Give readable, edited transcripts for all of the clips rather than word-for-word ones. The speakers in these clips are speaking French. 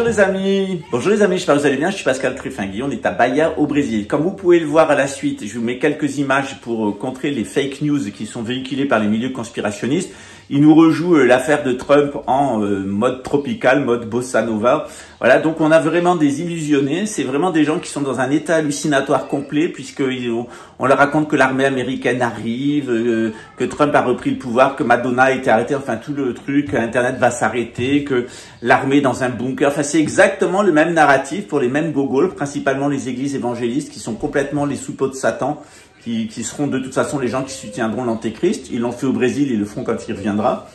Bonjour les amis, j'espère que vous allez bien, je suis Pascal Trufingui, on est à Bahia au Brésil. Comme vous pouvez le voir à la suite, je vous mets quelques images pour contrer les fake news qui sont véhiculées par les milieux conspirationnistes. Ils nous rejouent l'affaire de Trump en mode tropical, mode bossa nova. Voilà, donc on a vraiment des illusionnés, c'est vraiment des gens qui sont dans un état hallucinatoire complet puisqu'on leur raconte que l'armée américaine arrive, que Trump a repris le pouvoir, que Madonna a été arrêtée, enfin tout le truc, Internet va s'arrêter, que l'armée est dans un bunker. Enfin c'est exactement le même narratif pour les mêmes gogols, principalement les églises évangélistes qui sont complètement les sous-pots de Satan. Qui seront de toute façon les gens qui soutiendront l'antéchrist. Ils l'ont fait au Brésil, ils le feront quand il reviendra.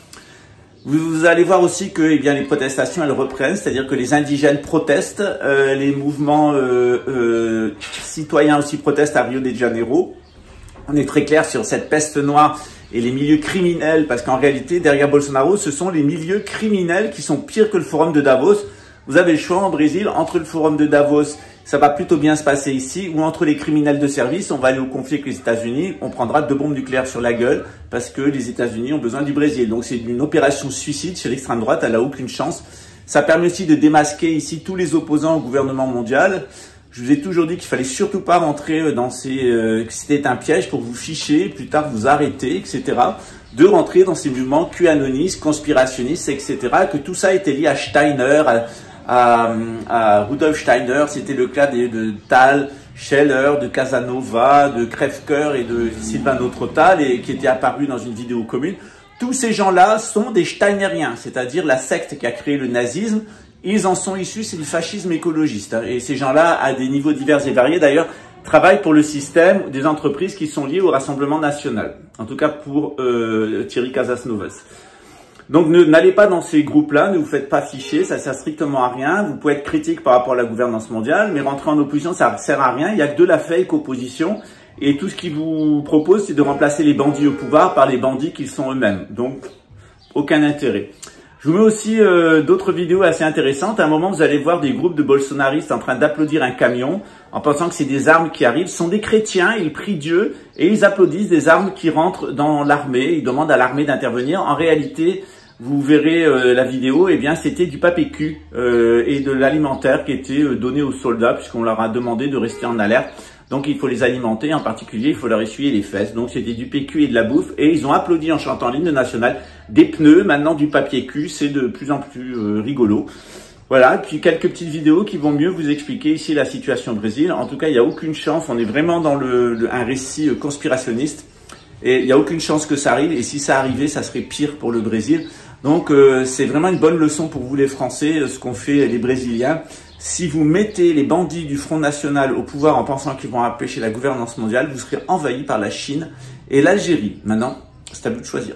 Vous allez voir aussi que les protestations, elles reprennent, c'est-à-dire que les indigènes protestent, les mouvements citoyens aussi protestent à Rio de Janeiro. On est très clair sur cette peste noire et les milieux criminels, parce qu'en réalité, derrière Bolsonaro, ce sont les milieux criminels qui sont pires que le forum de Davos. Vous avez le choix en Brésil, entre le forum de Davos, ça va plutôt bien se passer ici, ou entre les criminels de service, on va aller au conflit avec les États-Unis, on prendra 2 bombes nucléaires sur la gueule parce que les États-Unis ont besoin du Brésil. Donc c'est une opération suicide chez l'extrême droite, elle n'a aucune chance. Ça permet aussi de démasquer ici tous les opposants au gouvernement mondial. Je vous ai toujours dit qu'il fallait surtout pas rentrer dans que c'était un piège pour vous ficher, plus tard vous arrêter, etc. De rentrer dans ces mouvements QAnonistes, conspirationnistes, etc. Que tout ça était lié à Steiner, à Rudolf Steiner, c'était le cas de Thal, Scheller, de Casanova, de Crève-Cœur et de Silvano Trottal, et qui étaient apparus dans une vidéo commune. Tous ces gens-là sont des Steineriens, c'est-à-dire la secte qui a créé le nazisme. Ils en sont issus, c'est du fascisme écologiste. Et ces gens-là, à des niveaux divers et variés, d'ailleurs, travaillent pour le système des entreprises qui sont liées au Rassemblement national. En tout cas pour Thierry Casasnovas. Donc n'allez pas dans ces groupes-là, ne vous faites pas ficher, ça sert strictement à rien. Vous pouvez être critique par rapport à la gouvernance mondiale, mais rentrer en opposition, ça sert à rien. Il n'y a que de la fake opposition. Et tout ce qu'ils vous proposent, c'est de remplacer les bandits au pouvoir par les bandits qu'ils sont eux-mêmes. Donc, aucun intérêt. Je vous mets aussi d'autres vidéos assez intéressantes. À un moment, vous allez voir des groupes de bolsonaristes en train d'applaudir un camion en pensant que c'est des armes qui arrivent. Ce sont des chrétiens, ils prient Dieu et ils applaudissent des armes qui rentrent dans l'armée. Ils demandent à l'armée d'intervenir. En réalité, vous verrez la vidéo, eh bien c'était du PAPQ et de l'alimentaire qui était donné aux soldats puisqu'on leur a demandé de rester en alerte. Donc il faut les alimenter, en particulier il faut leur essuyer les fesses. Donc c'était du PQ et de la bouffe et ils ont applaudi en chantant l'hymne national, des pneus, maintenant du papier cul, c'est de plus en plus rigolo. Voilà, puis quelques petites vidéos qui vont mieux vous expliquer ici la situation au Brésil. En tout cas, il n'y a aucune chance, on est vraiment dans un récit conspirationniste et il n'y a aucune chance que ça arrive et si ça arrivait, ça serait pire pour le Brésil. Donc c'est vraiment une bonne leçon pour vous les Français, ce qu'ont fait les Brésiliens. Si vous mettez les bandits du Front National au pouvoir en pensant qu'ils vont empêcher la gouvernance mondiale, vous serez envahis par la Chine et l'Algérie. Maintenant, c'est à vous de choisir.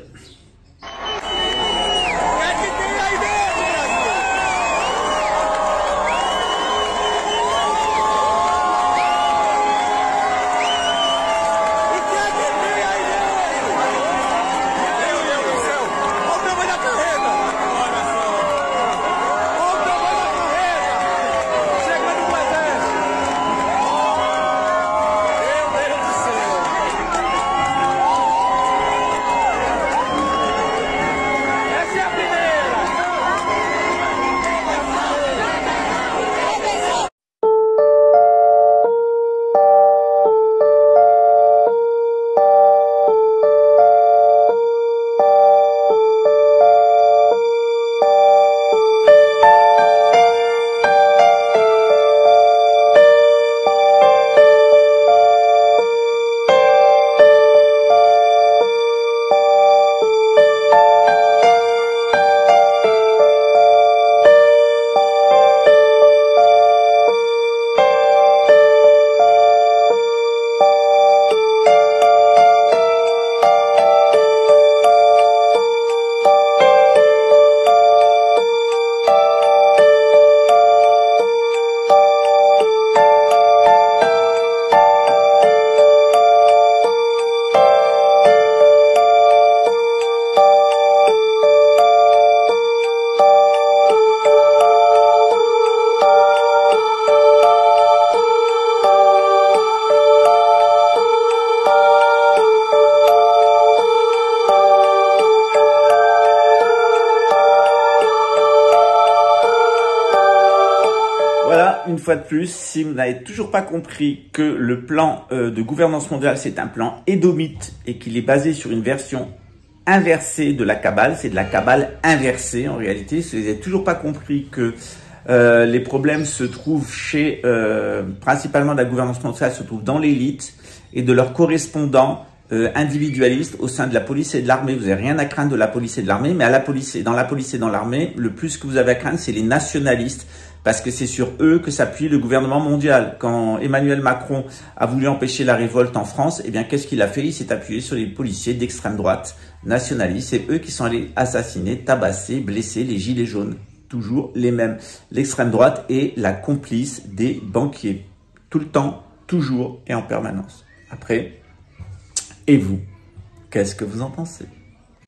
fois de plus, si vous n'avez toujours pas compris que le plan de gouvernance mondiale, c'est un plan édomite et qu'il est basé sur une version inversée de la Kabbale, c'est de la Kabbale inversée en réalité. Si vous n'avez toujours pas compris que les problèmes se trouvent chez, principalement de la gouvernance mondiale, se trouvent dans l'élite et de leurs correspondants individualistes au sein de la police et de l'armée. Vous n'avez rien à craindre de la police et de l'armée, mais dans la police et dans l'armée, le plus que vous avez à craindre, c'est les nationalistes, parce que c'est sur eux que s'appuie le gouvernement mondial. Quand Emmanuel Macron a voulu empêcher la révolte en France, eh bien, qu'est-ce qu'il a fait? Il s'est appuyé sur les policiers d'extrême droite nationalistes. C'est eux qui sont allés assassiner, tabasser, blesser les gilets jaunes. Toujours les mêmes. L'extrême droite est la complice des banquiers. Tout le temps, toujours et en permanence. Après, et vous, qu'est-ce que vous en pensez?